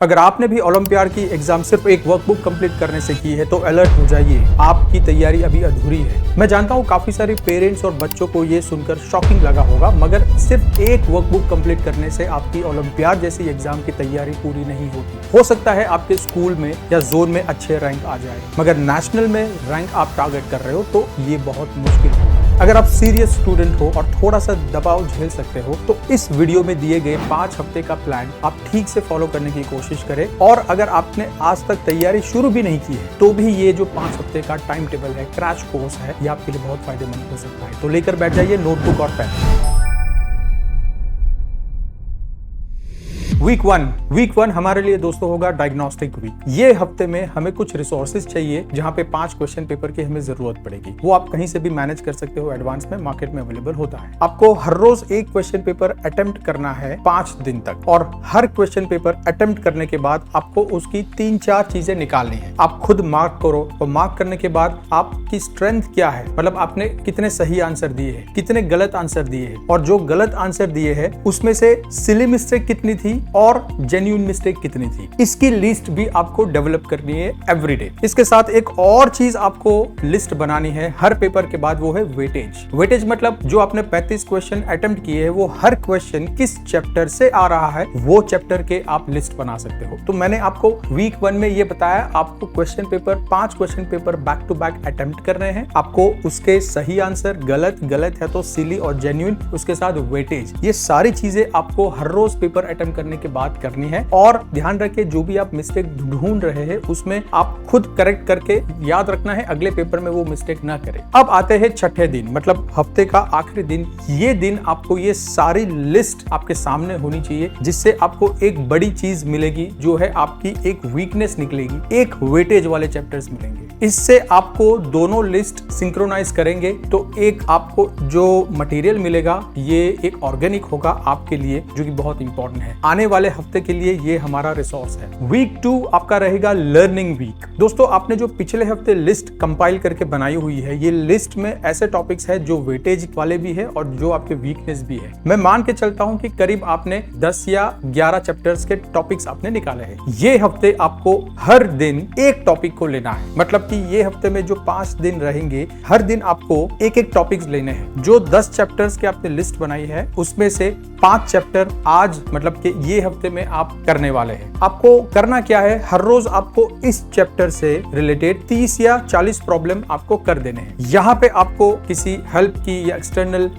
अगर आपने भी ओलंपियाड की एग्जाम सिर्फ एक वर्कबुक कंप्लीट करने से की है तो अलर्ट हो जाइए, आपकी तैयारी अभी अधूरी है। मैं जानता हूँ काफी सारे पेरेंट्स और बच्चों को ये सुनकर शॉकिंग लगा होगा, मगर सिर्फ एक वर्कबुक कंप्लीट करने से आपकी ओलंपियाड जैसी एग्जाम की तैयारी पूरी नहीं होती। हो सकता है आपके स्कूल में या जोन में अच्छे रैंक आ जाए, मगर नेशनल में रैंक आप टारगेट कर रहे हो तो ये बहुत मुश्किल है। अगर आप सीरियस स्टूडेंट हो और थोड़ा सा दबाव झेल सकते हो तो इस वीडियो में दिए गए 5 हफ्ते का प्लान आप ठीक से फॉलो करने की कोशिश करें। और अगर आपने आज तक तैयारी शुरू भी नहीं की है तो भी ये जो 5 हफ्ते का टाइम टेबल है, क्रैश कोर्स है, ये आपके लिए बहुत फायदेमंद हो सकता है। तो लेकर बैठ जाइए नोटबुक और पेन। वीक वन हमारे लिए दोस्तों होगा डायग्नोस्टिक वीक। ये हफ्ते में हमें कुछ रिसोर्सेज चाहिए जहां पे 5 क्वेश्चन पेपर की हमें जरूरत पड़ेगी। वो आप कहीं से भी मैनेज कर सकते हो, एडवांस में मार्केट में अवेलेबल होता है। आपको हर रोज एक क्वेश्चन पेपर अटेम्प्ट करना है 5 दिन तक, और हर क्वेश्चन पेपर अटेम्प्ट करने के बाद आपको उसकी 3-4 चीजें निकालनी है। आप खुद मार्क करो और मार्क करने के बाद आपकी स्ट्रेंथ क्या है, मतलब आपने कितने सही आंसर दिए हैं, कितने गलत आंसर दिए हैं, और जो गलत आंसर दिए हैं उसमें से सिली मिस्टेक कितनी थी और जेन्युइन मिस्टेक कितनी थी, इसकी लिस्ट भी आपको डेवलप करनी है एवरीडे। इसके साथ एक और चीज आपको लिस्ट बनानी है हर पेपर के बाद, वो है वेटेज। वेटेज मतलब जो आपने 35 क्वेश्चन अटेम्प्ट किए हैं वो हर क्वेश्चन किस चैप्टर से आ रहा है, वो चैप्टर के आप लिस्ट बना सकते हो। तो मैंने आपको वीक 1 में ये बताया, आपको question paper 5 question paper back to back attempt करने हैं। आपको उसके सही आंसर, गलत है तो सिली और जेन्युइन, उसके साथ वेटेज, ये सारी चीजें आपको हर रोज पेपर अटेम्प्ट करने के बाद करनी है। और ध्यान रखिए जो भी आप मिस्टेक ढूंढ रहे हैं उसमें आप खुद करेक्ट करके याद रखना है, अगले पेपर में वो मिस्टेक ना करें। अब आते हैं छठे दिन, मतलब हफ्ते का आखिरी दिन। ये दिन आपको ये सारी लिस्ट आपके सामने होनी चाहिए, जिससे आपको एक बड़ी चीज मिलेगी, जो है आपकी एक वीकनेस निकलेगी, एक वेटेज वाले चैप्टर्स मिलेंगे। इससे आपको दोनों लिस्ट सिंक्रोनाइज करेंगे तो एक आपको जो मटेरियल मिलेगा ये एक ऑर्गेनिक होगा आपके लिए, जो कि बहुत इंपॉर्टेंट है आने वाले हफ्ते के लिए। ये हमारा रिसोर्स है। वीक 2 आपका रहेगा लर्निंग वीक। दोस्तों आपने जो पिछले हफ्ते लिस्ट कंपाइल करके बनाई हुई है, ये लिस्ट में ऐसे टॉपिक्स है जो वेटेज वाले भी है और जो आपके वीकनेस भी है। मैं मान के चलता हूं कि करीब आपने 10 या 11 चैप्टर्स के टॉपिक्स आपने निकाले हैं। ये हफ्ते आपको हर दिन एक टॉपिक को लेना है, मतलब कि ये हफ्ते में जो 5 दिन रहेंगे, हर दिन आपको एक टॉपिक्स लेने हैं। जो 10 चैप्टर्स के आपने लिस्ट बनाई है उसमें से 5 चैप्टर आज, मतलब कि ये हफ्ते में आप करने वाले हैं। आपको करना क्या है, हर रोज आपको इस चैप्टर से रिलेटेड 30 या 40 प्रॉब्लम आपको कर देने हैं। यहाँ पे आपको किसी हेल्प की या एक्सटर्नल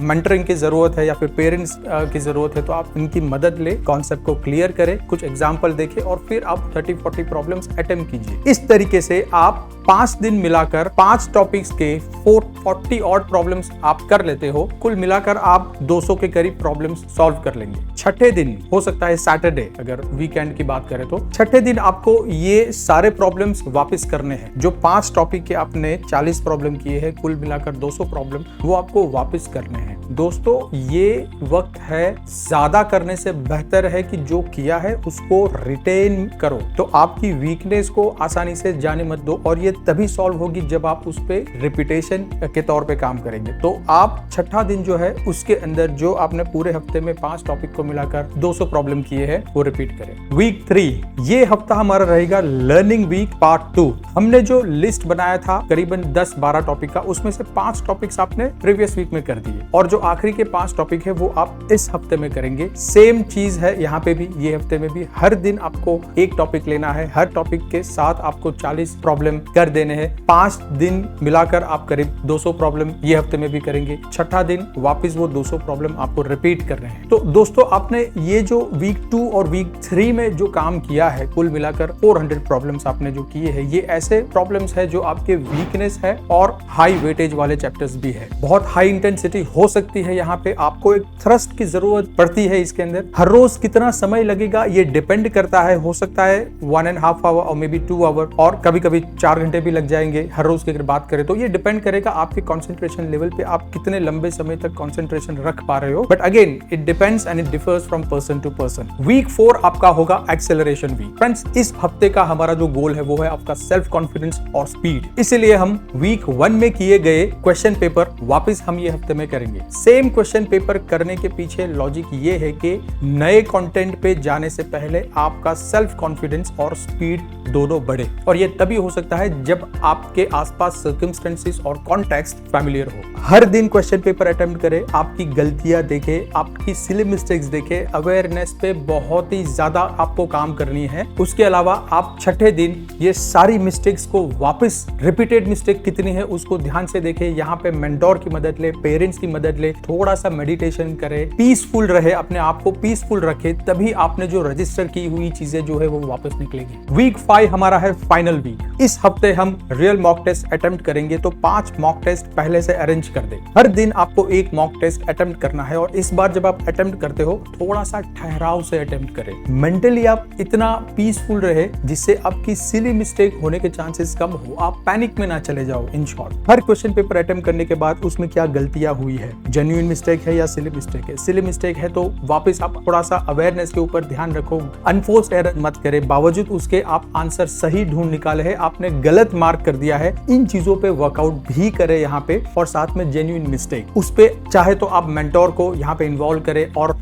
मेंटरिंग की जरूरत है या फिर पेरेंट्स की जरूरत है तो आप इनकी मदद ले, कॉन्सेप्ट को क्लियर करें, कुछ एग्जाम्पल देखें और फिर आप 30-40 प्रॉब्लम्स अटेम्प्ट कीजिए। इस तरीके से आप 5 दिन मिलाकर 5 टॉपिक्स के 40 ऑड प्रॉब्लम्स आप कर लेते हो। कुल मिलाकर आप 200 के करीब प्रॉब्लम्स सॉल्व कर लेंगे। छठे दिन हो सकता है सैटरडे, अगर वीकेंड की बात करें तो छठे दिन आपको ये सारे प्रॉब्लम्स वापस करने हैं। जो 5 टॉपिक के आपने 40 प्रॉब्लम किए हैं, कुल मिलाकर 200 प्रॉब्लम, वो आपको वापस करने हैं। दोस्तों ये वक्त है, ज्यादा करने से बेहतर है कि जो किया है उसको रिटेन करो। तो आपकी वीकनेस को आसानी से जाने मत दो, और ये तभी सॉल्व होगी जब आप उस पे रिपीटेशन के तौर पे काम करेंगे। तो आप छठा दिन जो है उसके अंदर जो आपने पूरे हफ्ते में 5 टॉपिक को मिलाकर 200 प्रॉब्लम किए हैं वो रिपीट करें। वीक 3 ये हफ्ता हमारा रहेगा लर्निंग वीक पार्ट 2। हमने जो लिस्ट बनाया था करीबन 10-12 टॉपिक का, उसमें से 5 टॉपिक्स आपने प्रीवियस वीक में कर दिए, और जो आखिरी के 5 टॉपिक है वो आप इस हफ्ते में करेंगे। सेम चीज है यहाँ पे भी, ये हफ्ते में भी हर दिन आपको एक टॉपिक लेना है, हर टॉपिक के साथ आपको 40 प्रॉब्लम कर देने हैं। 5 दिन मिलाकर आप करीब 200 प्रॉब्लम ये हफ्ते में भी करेंगे। छठा दिन वापस वो 200 प्रॉब्लम आपको रिपीट कर रहे हैं। तो दोस्तों आपने ये जो वीक 2 और वीक 3 में जो काम किया है, कुल मिलाकर 400 प्रॉब्लम्स आपने जो किए हैं, ये ऐसे प्रॉब्लम्स है जो आपके वीकनेस है और हाई वेटेज वाले चैप्टर्स भी है। बहुत हाई इंटेंसिटी हो सकती है, यहाँ पे आपको एक थ्रस्ट की जरूरत पड़ती है। इसके अंदर हर रोज कितना समय लगेगा ये डिपेंड करता है। हो सकता है 1.5 आवर और मे बी 2 आवर, और कभी कभी 4 घंटे भी लग जाएंगे हर रोज की अगर बात करें तो। ये डिपेंड करेगा आपके कंसंट्रेशन लेवल पे, आप कितने लंबे समय तक कंसंट्रेशन रख पा रहे हो। But again it depends and it differs differs from person to person. Week 4 आपका होगा एक्सेलरेशन वीक। फ्रेंड्स, इस हफ्ते का हमारा जो गोल है वो है आपका सेल्फ कॉन्फिडेंस और स्पीड। इसीलिए हम वीक 1 में किए गए क्वेश्चन पेपर वापस हम ये हफ्ते में करेंगे। सेम क्वेश्चन पेपर करने के पीछे लॉजिक ये है कि नए कंटेंट पे जाने से पहले आपका सेल्फ कॉन्फिडेंस और स्पीड दोनों बढ़े, और ये तभी हो सकता है जब आपके आसपास सर्कमस्टेंसेस और कॉन्टेक्स्ट फैमिलियर हो। हर दिन क्वेश्चन पेपर अटेम्प्ट करें, आपकी गलतियां देखें, आपकी सिली मिस्टेक्स देखें, अवेयरनेस पे बहुत ही ज्यादा आपको काम करनी है। उसके अलावा आप छठे दिन ये सारी मिस्टेक्स को वापस, रिपीटेड मिस्टेक कितनी है उसको ध्यान से देखें। यहाँ पे मेंटोर की मदद ले, पेरेंट्स की मदद ले, थोड़ा सा मेडिटेशन करें, पीसफुल रहे, अपने आप को पीसफुल रखे, तभी आपने जो रजिस्टर की हुई चीजें जो है वो वापस निकलेगी। वीक 5 हमारा है फाइनल वीक। इस हफ्ते हम रियल मॉक टेस्ट अटेम्प्ट करेंगे, तो 5 मॉक टेस्ट पहले से अरेंज कर दे। हर दिन आपको एक मॉक टेस्ट अटेम्प्ट करना है, और इस बार जब आप अटेम्प्ट करते हो थोड़ा सा ठहराव से अटेम्प्ट करें। मेंटली आप इतना पीसफुल रहे जिससे आपकी सिली मिस्टेक होने के चांसेस कम हो, आप पैनिक में ना चले जाओ। In short, her question paper attempt करने के बाद उसमें क्या गलतियां हुई है, जेन्युइन मिस्टेक है या सिली मिस्टेक है। सिली मिस्टेक है तो वापस आप थोड़ा सा अवेयरनेस के ऊपर ध्यान रखो, अनफोर्स्ड एरर मत करें, बावजूद उसके आप आंसर सही ढूंढ निकाले हैं, आपने गलत मार्क कर दिया है, इन चीजों पे वर्कआउट भी करें यहाँ पे। और साथ में जेन्युइन मिस्टेक, उस पे चाहे तो आप मेंटोर को यहाँ पे इन्वॉल्व करें और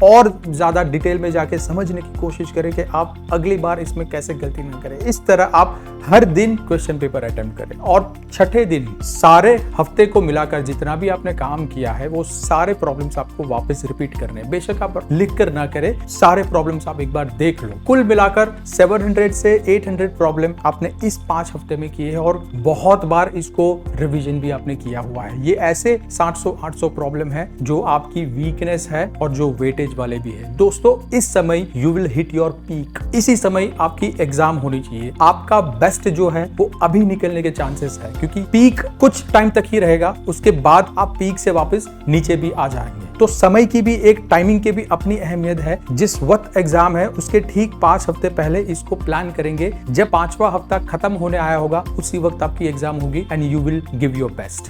ज्यादा डिटेल में जाके समझने की कोशिश करें कि आप अगली बार इसमें कैसे गलती ना करें। इस तरह आप हर दिन क्वेश्चन पेपर अटेम्प्ट करें, और छठे दिन सारे हफ्ते को मिलाकर जितना भी आपने काम किया है वो सारे प्रॉब्लम्स आपको वापस रिपीट करने। बेशक आप लिख कर ना करें, सारे प्रॉब्लम्स आप एक बार देख लो। कुल मिलाकर 700 से 800 प्रॉब्लम आपने इस 5 हफ्ते में किए हैं, और बहुत बार इसको रिवीजन भी आपने किया हुआ है। ये ऐसे 700-800 प्रॉब्लम है जो आपकी वीकनेस है और जो वेटेज वाले भी है। दोस्तों, इस समय you will hit your peak. इसी समय आपकी एग्जाम होनी चाहिए। आपका बेस्ट जो है वो अभी निकलने के चांसेस है, क्योंकि पीक कुछ टाइम तक ही रहेगा, उसके बाद आप पीक से वापस नीचे भी आ जाएंगे। तो समय की भी, एक टाइमिंग की भी अपनी अहमियत है। जिस वक्त एग्जाम है उसके ठीक 5 हफ्ते पहले इसको प्लान करेंगे। जब 5वां हफ्ता खत्म होने आया होगा उसी वक्त आपकी एग्जाम होगी, and you will give your best.